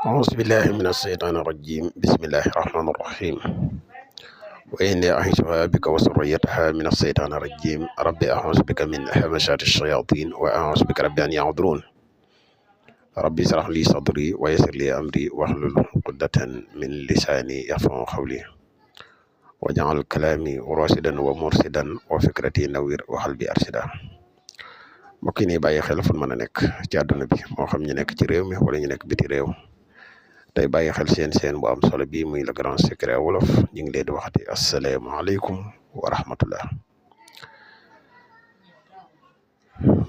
أعوذ بالله من الشيطان الرجيم بسم الله الرحمن الرحيم وإني أعيذها بك وذريتها من الشيطان الرجيم ربي أعوذ بك من همزات الشياطين وأعوذ بك ربي أن يحضرون ربي اشرح لي صدري ويسر لي أمري واحلل عقدة من لساني يفقهوا قولي واجعل كلامي راشدا ومرشدا وفكرتي نوير وقلبي أرشدا mbokk yi nii bàyyi xel fu mën a nekk ci àdduna bi moo xam ñu nekk ci réew mi wala ñu nekk biti réew tey bàyyi xel seen bu am solo bii muy le grand secret wolof ñu ngi leen di waxati asalaamaaleykum wa rahmatullah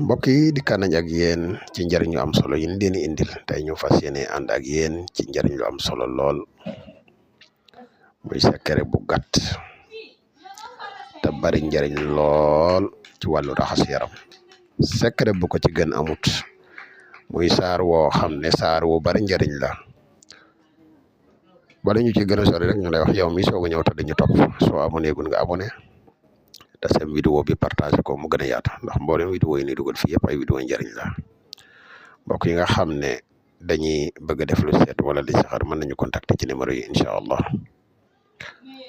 mbokk yi dikkaan nañ ak yéen ci njëriñ lu am solo yi ñu leen di indil tey ñu fas yéene ànd ak yéen ci njëriñ lu am solo lool muy secret bu gàtt te bari njëriñ lool ci wàllu raxas yaram. secret bu ko ci gën amut muy saar woo xam ne saar wu bari njëriñ la bala ñu ci gën a sori rek ñu lay wax yow mi soog a ñëw te dañu topp soo abonné gun nga abonné te seen vidéo bi partagé ko mu gën a yaatu ndax mboolem vidéo yi ni dugal fii yëpp ay vidéo njëriñ la mbokk yi nga xam ne dañuy bëgg a def lu seet wala li saxar mën nañu contacter ci numéro yi incha allah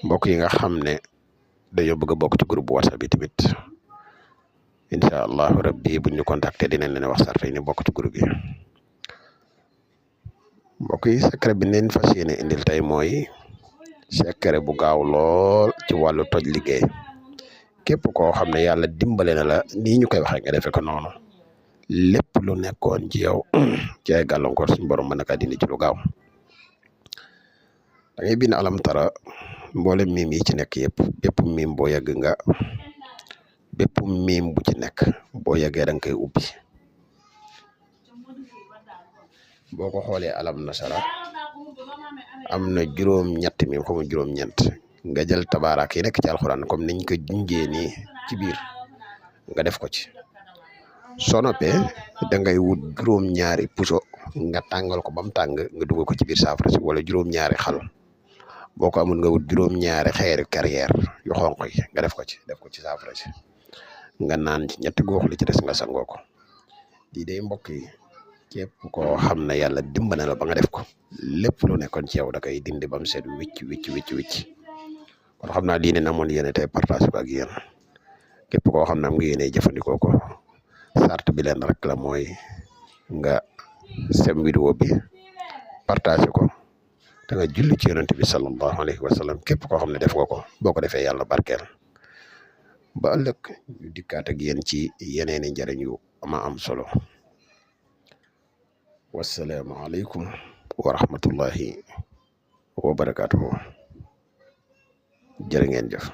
mbokk yi nga xam ne dañoo bëgg a bokk ci groupe whatsapp bi tamit incha allah rabbi bu ñu contacter dinañ leen wax sart yi ni bokk ci groupe yi mbokk yi secret bi leen fas yéene indil tey mooy secret bu gaaw lool ci wàllu toj liggéey képp koo xam ne yàlla dimbale na la nii ñu koy waxee nga defee ko noonu lépp lu nekkoon ci yow ci ay gàllankoor suñu borom mën na kaa dindi ci lu gaaw da ngay bind alam tara mboolem miim yi ci nekk yëpp miim boo yegg nga bépp miim bu ci nekk boo yeggee da nga koy ubbi boo ko xoolee alam nasara am na juróom-ñetti miim xamu juróom-ñeent nga jël tabaaraak yi nekk ci alxuraan comme niñ ko junjee nii ci biir nga def ko ci soo noppee da ngay wut juróom-ñaari puso nga tàngal ko ba mu tàng nga dugal ko ci biir saafara si wala juróom-ñaari xal boo ko amul nga wut juróom-ñaari xeeri carrière yu xonq yi nga def ko ci saafara si nga naan ci ñetti góox li ci des nga sangoo ko lii day mbokk yi képp koo xam ne yàlla dimbali la ba nga def ko lépp lu nekkoon ci yow da koy dindi ba mu set wicc kon xam naa lii ne amoon yéene tey partage ko ak yéen képp koo xam ne am nga yéene jëfandikoo ko sart bi leen rek la mooy nga sem vidéo bi partage ko da nga julli ci yonent bi sallallahu alayhi wa sallam képp koo xam ne def nga ko boo ko defee yàlla barkeel ba ëllëg ñu dikkaat ak yéen ci yeneeni njëriñ yu ama am solo wassalaamu aleykum wa rahmatullahi wa barakaatuhu jërë ngeen jëf